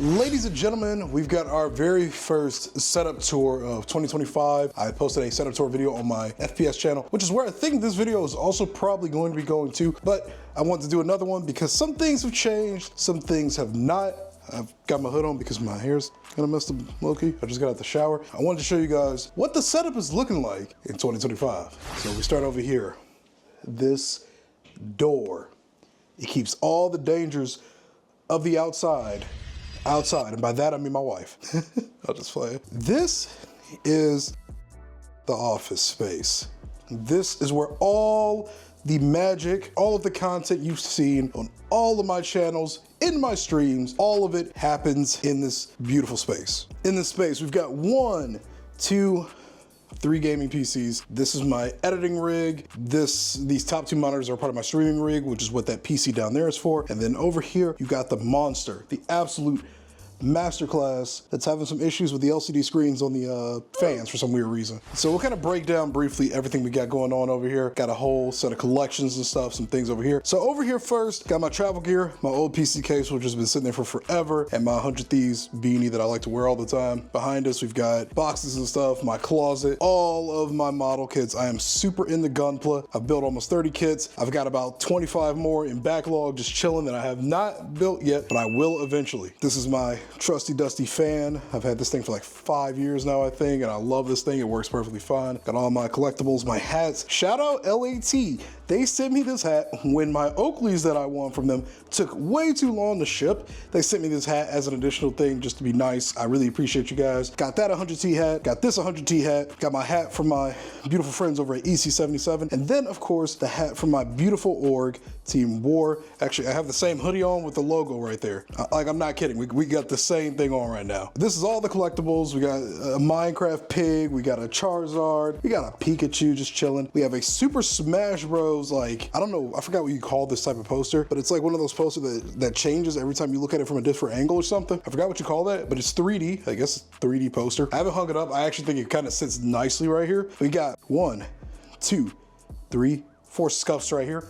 Ladies and gentlemen, we've got our very first setup tour of 2025. I posted a setup tour video on my FPS channel, which is where I think this video is also probably going to be going to, but I want to do another one because some things have changed, some things have not. I've got my hood on because my hair's kind of messed up low-key. I just got out the shower. I wanted to show you guys what the setup is looking like in 2025. So we start over here. This door, it keeps all the dangers of the outside, and by that I mean my wife. I'll just play it. This is the office space. This is where all the magic, all of the content you've seen on all of my channels, in my streams, all of it happens in this beautiful space. In this space, we've got 1, 2, 3 gaming PCs. This is my editing rig. These top 2 monitors are part of my streaming rig, which is what that PC down there is for. And then over here, you got the monster, the absolute masterclass that's having some issues with the LCD screens on the fans for some weird reason. So we'll kind of break down briefly everything we got going on over here. Got a whole set of collections and stuff, some things over here. So over here first, got my travel gear, my old PC case, which has been sitting there for forever, and my 100 Thieves beanie that I like to wear all the time. Behind us, we've got boxes and stuff, my closet, all of my model kits. I am super into Gunpla. I've built almost 30 kits. I've got about 25 more in backlog just chilling that I have not built yet, but I will eventually. This is my trusty dusty fan. I've had this thing for like 5 years now, I think, and I love this thing. It works perfectly fine. Got all my collectibles, my hats. Shout out LAT. They sent me this hat when my Oakleys that I won from them took way too long to ship. They sent me this hat as an additional thing just to be nice. I really appreciate you guys. Got that 100T hat, got this 100T hat, got my hat from my beautiful friends over at EC77, and then of course the hat from my beautiful org, Team War. Actually, I have the same hoodie on with the logo right there. Like, I'm not kidding. We got the same thing on right now. This is all the collectibles. We got a Minecraft pig, we got a Charizard, we got a Pikachu just chilling. We have a Super Smash Bros, like, I don't know, I forgot what you call this type of poster, but it's like one of those posters that changes every time you look at it from a different angle or something. I forgot what you call that, but it's 3D. I guess it's 3D poster. I haven't hung it up. I actually think it kind of sits nicely right here. We got 1, 2, 3, 4 SCUFs right here.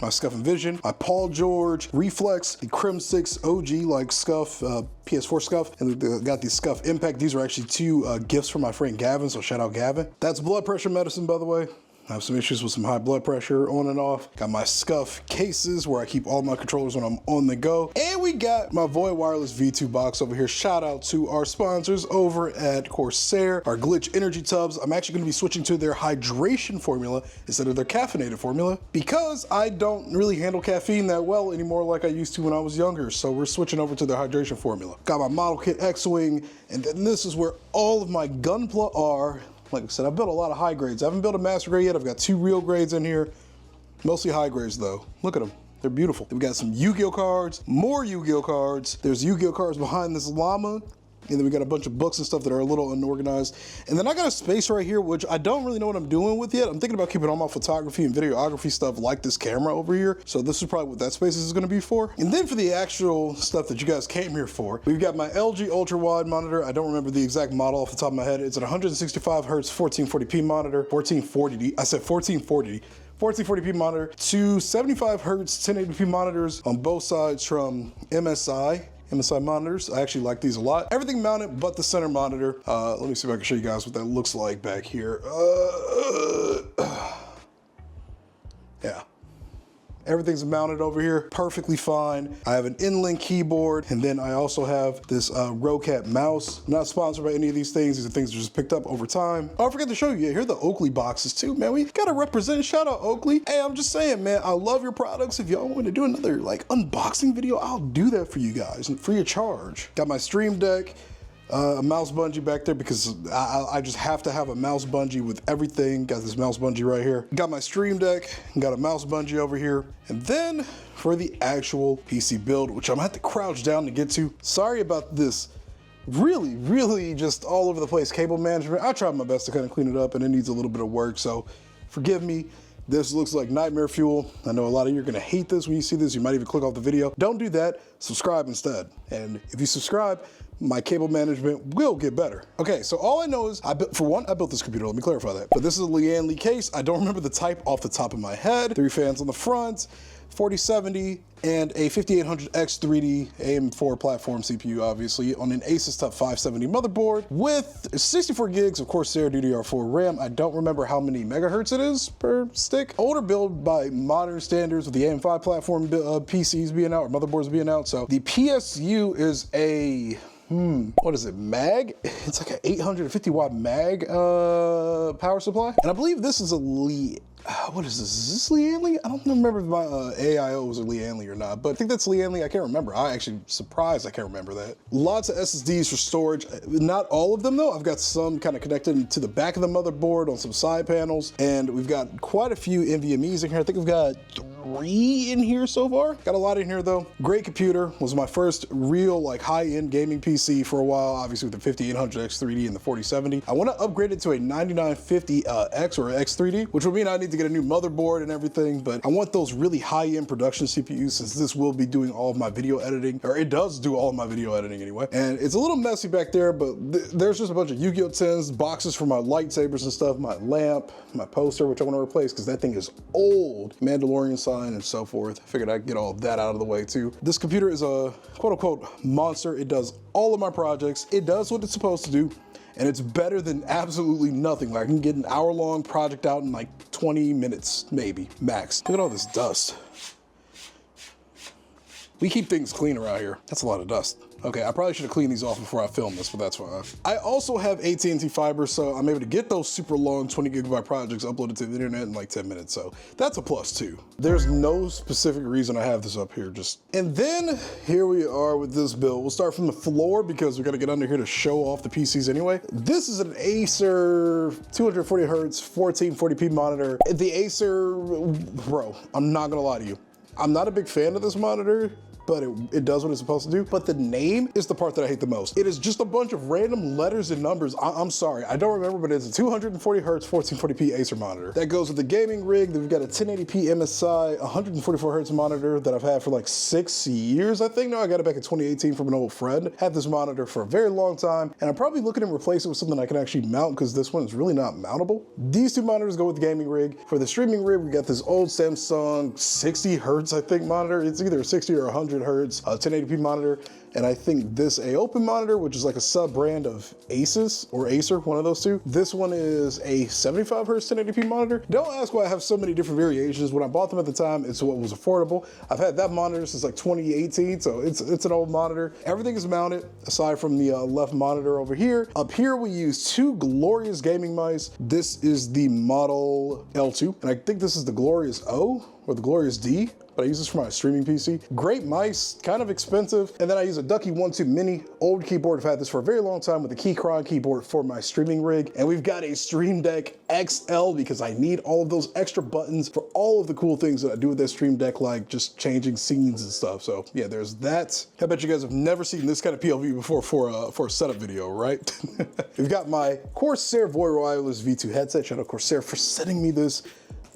My SCUF Envision, my Paul George Reflex, the Crim 6 OG like SCUF, PS4 SCUF, and we got the SCUF Impact. These are actually 2 gifts from my friend Gavin, so shout out Gavin. That's blood pressure medicine, by the way. I have some issues with some high blood pressure on and off. Got my SCUF cases where I keep all my controllers when I'm on the go. And we got my Void Wireless V2 box over here. Shout out to our sponsors over at CORSAIR, our Glitch Energy Tubs. I'm actually gonna be switching to their hydration formula instead of their caffeinated formula because I don't really handle caffeine that well anymore like I used to when I was younger. So we're switching over to their hydration formula. Got my model kit X-Wing, and then this is where all of my Gunpla are. Like I said, I've built a lot of high grades. I haven't built a master grade yet. I've got 2 real grades in here. Mostly high grades though. Look at them. They're beautiful. We got some Yu-Gi-Oh cards, more Yu-Gi-Oh cards. There's Yu-Gi-Oh cards behind this llama. And then we got a bunch of books and stuff that are a little unorganized. And then I got a space right here, which I don't really know what I'm doing with yet. I'm thinking about keeping all my photography and videography stuff like this camera over here. So this is probably what that space is gonna be for. And then for the actual stuff that you guys came here for, we've got my LG ultra wide monitor. I don't remember the exact model off the top of my head. It's an 165 hertz 1440p monitor, 1440D. I said 1440D. 1440p monitor, 2 75 hertz 1080p monitors on both sides from MSI monitors. I actually like these a lot. Everything mounted but the center monitor. Let me see if I can show you guys what that looks like back here. Yeah. Everything's mounted over here perfectly fine. I have an inlink keyboard, and then I also have this Rocat mouse. I'm not sponsored by any of these things. These are things I just picked up over time. Oh, I forgot to show you. Yeah, here are the Oakley boxes too, man. We gotta represent. Shout out Oakley. Hey, I'm just saying, man, I love your products. If y'all want to do another like unboxing video, I'll do that for you guys, free of charge. Got my Stream Deck. A mouse bungee back there because I just have to have a mouse bungee with everything. Got this mouse bungee right here. Got my Stream Deck, got a mouse bungee over here. And then for the actual PC build, which I'm gonna have to crouch down to get to. Sorry about this. Really just all over the place cable management. I tried my best to kind of clean it up and it needs a little bit of work, so forgive me. This looks like nightmare fuel. I know a lot of you are gonna hate this when you see this. You might even click off the video. Don't do that, subscribe instead. And if you subscribe, my cable management will get better. Okay, so all I know is, I built this computer, let me clarify that. But this is a Lian Li case. I don't remember the type off the top of my head. 3 fans on the front, 4070 and a 5800X 3D AM4 platform CPU, obviously, on an Asus Top 570 motherboard with 64 gigs of Corsair DDR4 RAM. I don't remember how many megahertz it is per stick. Older build by modern standards with the AM5 platform PCs being out, or motherboards being out. So the PSU is a what is it, mag? It's like an 850 watt mag power supply. And I believe this is a what is this? Is this Lianli? I don't remember if my AIO was a Lianli or not, but I think that's Lianli. I can't remember. I actually surprised I can't remember that. Lots of SSDs for storage. Not all of them though. I've got some kind of connected to the back of the motherboard on some side panels, and we've got quite a few NVMe's in here. I think we've got 3 in here so far. Got a lot in here though. Great computer. Was my first real like high-end gaming PC for a while, obviously with the 5800X 3D and the 4070. I want to upgrade it to a 9950X or X3D, which would mean I need to get a new motherboard and everything, but I want those really high-end production CPUs since this will be doing all of my video editing, or it does do all of my video editing anyway. And it's a little messy back there, but there's just a bunch of Yu-Gi-Oh! Tins, boxes for my lightsabers and stuff, my lamp, my poster, which I want to replace because that thing is old, Mandalorian sign and so forth. I figured I'd get all of that out of the way too. This computer is a quote-unquote monster. It does all of my projects. It does what it's supposed to do. And it's better than absolutely nothing. Like I can get an hour-long project out in like 20 minutes, maybe, max. Look at all this dust. We keep things clean around here. That's a lot of dust. Okay, I probably should have cleaned these off before I filmed this, but that's fine. I also have AT&T fiber, so I'm able to get those super long 20 gigabyte projects uploaded to the internet in like 10 minutes, so that's a plus too. There's no specific reason I have this up here, and then here we are with this build. We'll start from the floor because we gotta get under here to show off the PCs anyway. This is an Acer 240 hertz 1440p monitor. The Acer, bro, I'm not gonna lie to you. I'm not a big fan of this monitor, but it does what it's supposed to do. But the name is the part that I hate the most. It is just a bunch of random letters and numbers. I'm sorry, I don't remember, but it's a 240 hertz 1440p Acer monitor. That goes with the gaming rig. Then we've got a 1080p MSI 144 hertz monitor that I've had for like 6 years, I think. No, I got it back in 2018 from an old friend. Had this monitor for a very long time, and I'm probably looking to replace it with something I can actually mount because this one is really not mountable. These two monitors go with the gaming rig. For the streaming rig, we got this old Samsung 60 hertz, I think, monitor. It's either 60 or 100 hertz, 1080p monitor, and I think this open monitor, which is like a sub brand of Asus or Acer, one of those two. This one is a 75 hertz 1080p monitor. Don't ask why I have so many different variations. When I bought them at the time, it's what was affordable. I've had that monitor since like 2018, so it's an old monitor. Everything is mounted aside from the left monitor over here. Up here we use 2 glorious gaming mice. This is the Model L2, and I think this is the Glorious O or the Glorious D. But I use this for my streaming PC. Great mice, kind of expensive. And then I use a Ducky 1-2 Mini, old keyboard. I've had this for a very long time with a Keychron keyboard for my streaming rig. And we've got a Stream Deck XL because I need all of those extra buttons for all of the cool things that I do with that Stream Deck, like just changing scenes and stuff. So yeah, there's that. I bet you guys have never seen this kind of POV before for a setup video, right? We've got my Corsair Void Wireless V2 headset. Shout out Corsair for sending me this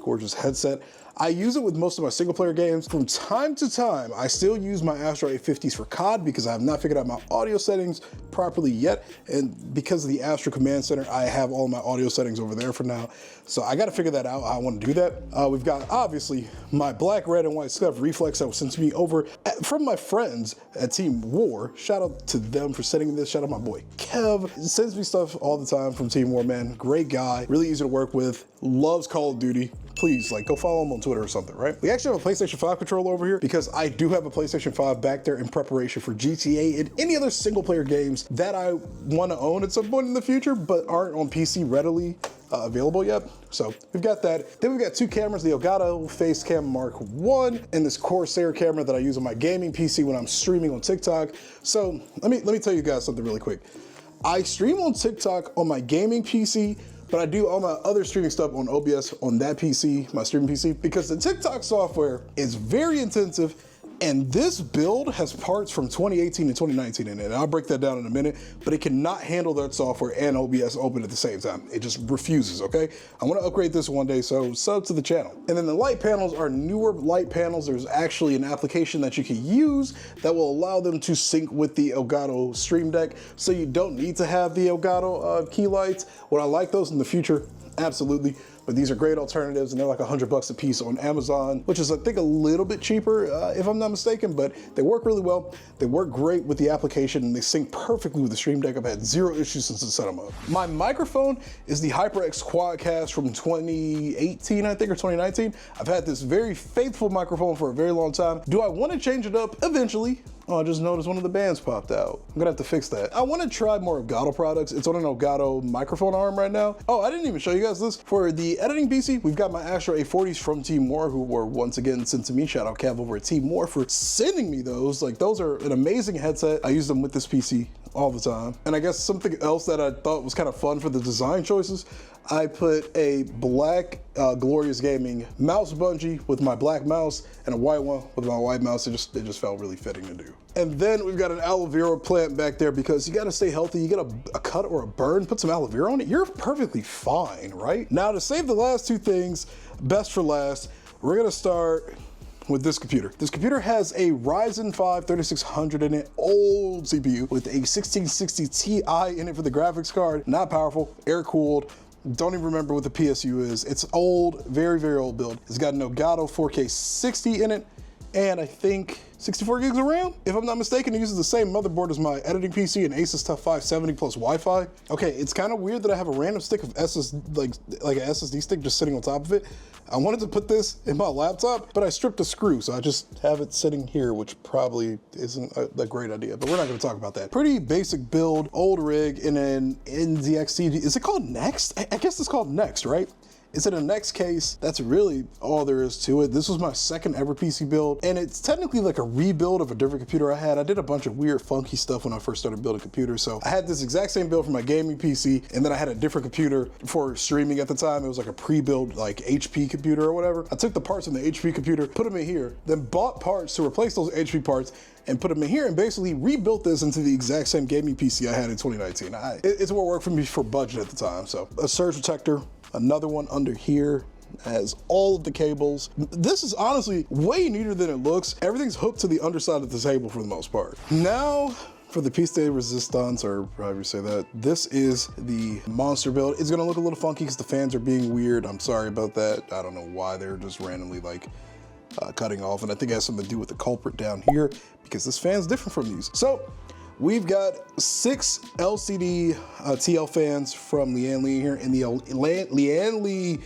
gorgeous headset. I use it with most of my single player games. From time to time, I still use my Astro 850s for COD because I have not figured out my audio settings properly yet. And because of the Astro Command Center, I have all my audio settings over there for now. So I got to figure that out. I want to do that. We've got obviously my black, red, and white SCUF reflex that was sent to me over from my friends at Team War. Shout out to them for sending me this. Shout out my boy Kev. He sends me stuff all the time from Team War, man. Great guy, really easy to work with, loves Call of Duty. Please, like, go follow him on Twitter or something, right? We actually have a PlayStation 5 controller over here because I do have a PlayStation 5 back there in preparation for GTA and any other single player games that I want to own at some point in the future, but aren't on PC readily available yet. So we've got that. Then we've got 2 cameras, the Elgato Facecam Mark I and this Corsair camera that I use on my gaming PC when I'm streaming on TikTok. So let me tell you guys something really quick. I stream on TikTok on my gaming PC, but I do all my other streaming stuff on OBS on that PC, my streaming PC, because the TikTok software is very intensive, and this build has parts from 2018 and 2019 in it, and I'll break that down in a minute, but it cannot handle that software and OBS open at the same time. It just refuses, okay? I wanna upgrade this one day, so sub to the channel. And then the light panels are newer light panels. There's actually an application that you can use that will allow them to sync with the Elgato Stream Deck, so you don't need to have the Elgato key lights. Would I like those in the future? Absolutely. But these are great alternatives, and they're like $100 a piece on Amazon, which is I think a little bit cheaper if I'm not mistaken, but they work really well. They work great with the application, and they sync perfectly with the Stream Deck. I've had zero issues since I set them up. My microphone is the HyperX Quadcast from 2018, I think, or 2019. I've had this very faithful microphone for a very long time. Do I want to change it up eventually? Oh, I just noticed one of the bands popped out. I'm gonna have to fix that. I wanna try more Elgato products. It's on an Elgato microphone arm right now. Oh, I didn't even show you guys this. For the editing PC, we've got my Astro A40s from Team Moore, who were once again sent to me. Shout out Cav over at Team Moore for sending me those. Like, those are an amazing headset. I use them with this PC all the time. And I guess something else that I thought was kind of fun for the design choices, I put a black Glorious Gaming mouse bungee with my black mouse and a white one with my white mouse. It just felt really fitting to do. And then we've got an aloe vera plant back there because you gotta stay healthy. You get a cut or a burn, put some aloe vera on it, you're perfectly fine, right? Now to save the last two things, best for last, we're gonna start with this computer. This computer has a Ryzen 5 3600 in it, old CPU with a 1660 Ti in it for the graphics card. Not powerful, air cooled. Don't even remember what the PSU is. It's old, very, very old build. It's got an Elgato 4K 60 in it, and I think 64 gigs of RAM. If I'm not mistaken, it uses the same motherboard as my editing PC, an Asus TUF 570 plus Wi-Fi. Okay, it's kind of weird that I have a random stick of like an SSD stick just sitting on top of it. I wanted to put this in my laptop, but I stripped a screw, so I just have it sitting here, which probably isn't a great idea, but we're not gonna talk about that. Pretty basic build, old rig in an NZXT. Is it called Next? I guess it's called Next, right? It's in a Next case. That's really all there is to it. This was my second ever PC build, and it's technically like a rebuild of a different computer I had. I did a bunch of weird, funky stuff when I first started building computers. So I had this exact same build for my gaming PC, and then I had a different computer for streaming at the time. It was like a pre-built like HP computer or whatever. I took the parts from the HP computer, put them in here, then bought parts to replace those HP parts and put them in here and basically rebuilt this into the exact same gaming PC I had in 2019. It's what worked for me for budget at the time. So a surge protector, another one under here, has all of the cables. This is honestly way neater than it looks. Everything's hooked to the underside of the table for the most part. Now for the piece de resistance, or however you say that, this is the monster build. It's gonna look a little funky because the fans are being weird. I'm sorry about that. I don't know why they're just randomly like cutting off, and I think it has something to do with the culprit down here because this fan's different from these. So we've got 6 LCD TL fans from Lian Li here in the Lian Li,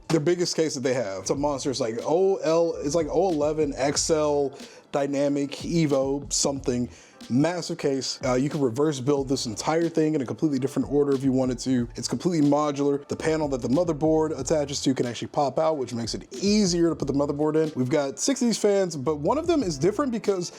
their biggest case that they have. It's a monster. It's like it's like 011 XL Dynamic Evo something. Massive case. You can reverse build this entire thing in a completely different order if you wanted to. It's completely modular. The panel that the motherboard attaches to can actually pop out, which makes it easier to put the motherboard in. We've got 6 of these fans, but one of them is different because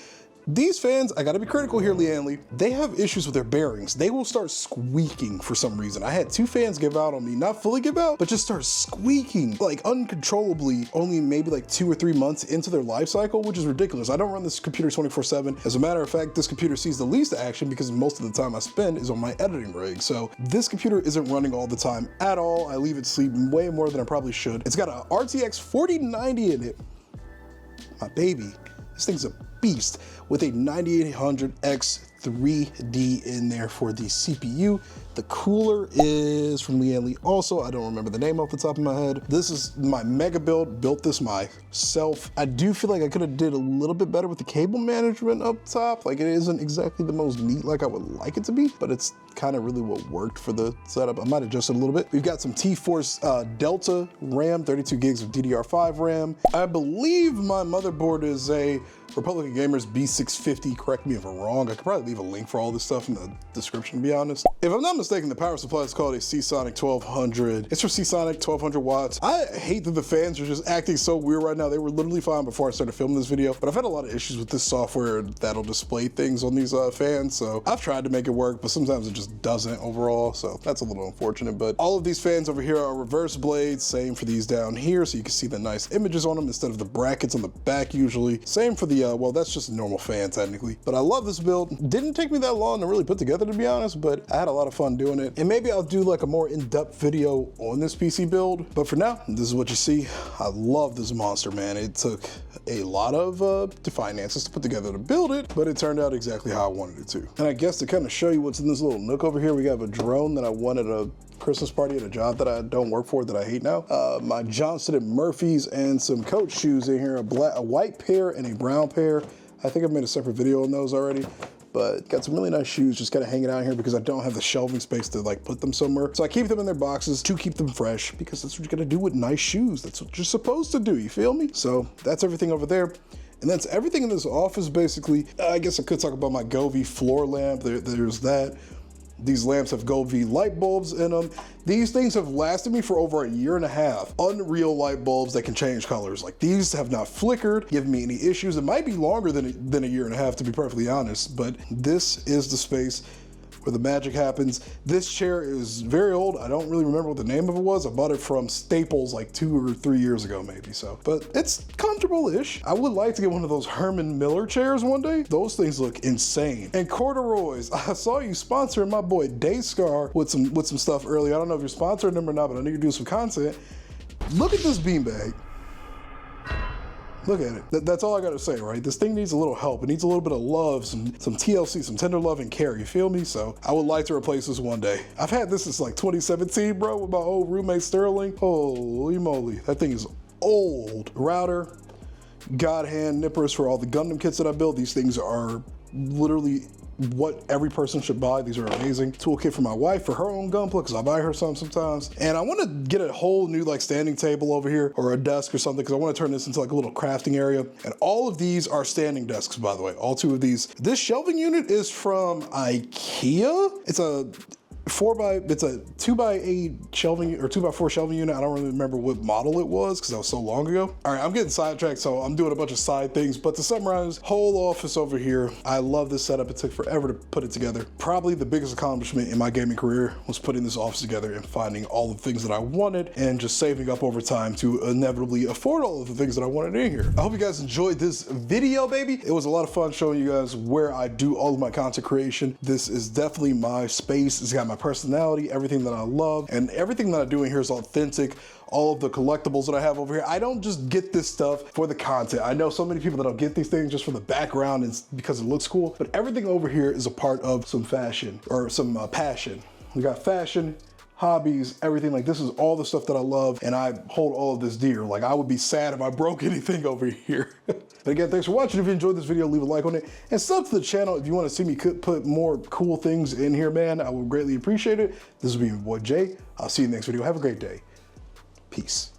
these fans, I gotta be critical here, Lian Li, they have issues with their bearings. They will start squeaking for some reason. I had 2 fans give out on me, not fully give out, but just start squeaking like uncontrollably only maybe like 2 or 3 months into their life cycle, which is ridiculous. I don't run this computer 24/7. As a matter of fact, this computer sees the least action because most of the time I spend is on my editing rig. So this computer isn't running all the time at all. I leave it sleeping way more than I probably should. It's got a RTX 4090 in it. My baby, this thing's a beast with a 9800X 3D in there for the CPU. The cooler is from Lian Li also. I don't remember the name off the top of my head. This is my mega build, built this myself. I do feel like I could have did a little bit better with the cable management up top. Like, it isn't exactly the most neat like I would like it to be, but it's kind of really what worked for the setup. I might adjust it a little bit. We've got some T-Force Delta RAM, 32 gigs of DDR5 RAM. I believe my motherboard is a Republican Gamers B650. Correct me if I'm wrong. I could probably leave a link for all this stuff in the description, to be honest. If I'm not mistaken, the power supply is called a Seasonic 1200. It's for Seasonic, 1200 watts. I hate that the fans are just acting so weird right now. They were literally fine before I started filming this video, but I've had a lot of issues with this software that'll display things on these fans, so I've tried to make it work, but sometimes it just doesn't overall, so that's a little unfortunate. But all of these fans over here are reverse blades. Same for these down here, so you can see the nice images on them instead of the brackets on the back usually. Same for the, well, that's just a normal fan technically. But I love this build. Didn't take me that long to really put together, to be honest, but I had a lot of fun doing it. And maybe I'll do like a more in-depth video on this PC build. But for now, this is what you see. I love this monster. monster, man. It took a lot of finances to put together to build it, but it turned out exactly how I wanted it to. And I guess to kind of show you what's in this little nook over here, we have a drone that I won at a Christmas party at a job that I don't work for, that I hate now. My Johnston & Murphy's and some Coach shoes in here, a white pair and a brown pair. I think I've made a separate video on those already, but got some really nice shoes just kind of hanging out here because I don't have the shelving space to like put them somewhere. So I keep them in their boxes to keep them fresh because that's what you're gonna do with nice shoes. That's what you're supposed to do, you feel me? So that's everything over there. And that's everything in this office basically. I guess I could talk about my Govee floor lamp. There's that. These lamps have Govee light bulbs in them. These things have lasted me for over 1.5 years. Unreal light bulbs that can change colors. Like, these have not flickered, given me any issues. It might be longer than 1.5 years, to be perfectly honest, but this is the space where the magic happens. This chair is very old. I don't really remember what the name of it was. I bought it from Staples like 2 or 3 years ago maybe, so. But it's comfortable-ish. I would like to get one of those Herman Miller chairs one day. Those things look insane. And corduroys, I saw you sponsoring my boy Dayscar with some stuff earlier. I don't know if you're sponsoring them or not, but I know you're doing some content. Look at this beanbag. Look at it. That's all I gotta say, right? This thing needs a little help. It needs a little bit of love, some TLC, some tender love and care, you feel me? So I would like to replace this one day. I've had this since like 2017, bro, with my old roommate Sterling. Holy moly, that thing is old. Router, God hand nippers for all the Gundam kits that I built. These things are literally what every person should buy. These are amazing. Toolkit for my wife for her own gunpla, because I buy her some sometimes. And I want to get a whole new like standing table over here, or a desk or something, because I want to turn this into like a little crafting area. And all of these are standing desks, by the way, all 2 of these. This shelving unit is from IKEA. It's a 2x8 shelving, or 2x4 shelving unit. I don't really remember what model it was because that was so long ago. All right, I'm getting sidetracked, so I'm doing a bunch of side things, but to summarize, whole office over here. I love this setup. It took forever to put it together. Probably the biggest accomplishment in my gaming career was putting this office together and finding all the things that I wanted and just saving up over time to inevitably afford all of the things that I wanted in here. I hope you guys enjoyed this video, baby. It was a lot of fun showing you guys where I do all of my content creation. This is definitely my space. It's got my personality, everything that I love, and everything that I do in here is authentic. All of the collectibles that I have over here, I don't just get this stuff for the content. I know so many people that don't get these things just for the background and because it looks cool, but everything over here is a part of some fashion or some passion. We got fashion, hobbies, everything. Like, this is all the stuff that I love, and I hold all of this dear. Like, I would be sad if I broke anything over here. But again, thanks for watching. If you enjoyed this video, leave a like on it and sub to the channel if you want to see me put more cool things in here, man. I would greatly appreciate it. This has been your boy Jay. I'll see you in the next video. Have a great day. Peace.